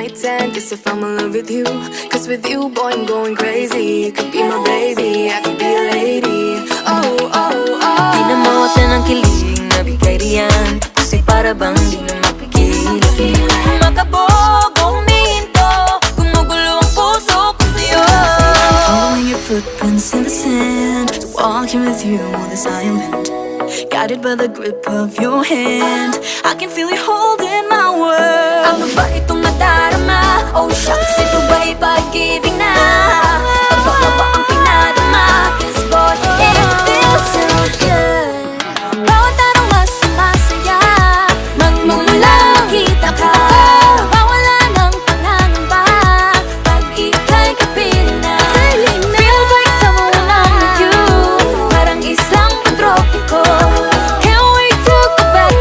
might tend, guess if I'm in love with you. Cause with you, boy, I'm going crazy. You could be my baby, I could be a lady. Oh, oh, oh. Di na mawatan ng kilig na bigay riyan, kasi para bang di na mapigilan. Makabog o humihinto, gumugulo ang puso ko sa'yo. Following your footprints in the sand, walking with you on this island, guided by the grip of your hand. I can feel you holding my world. Ano ba itong nadarama? Oh shucks, ito ba'y pag-ibig na? Ano ba ang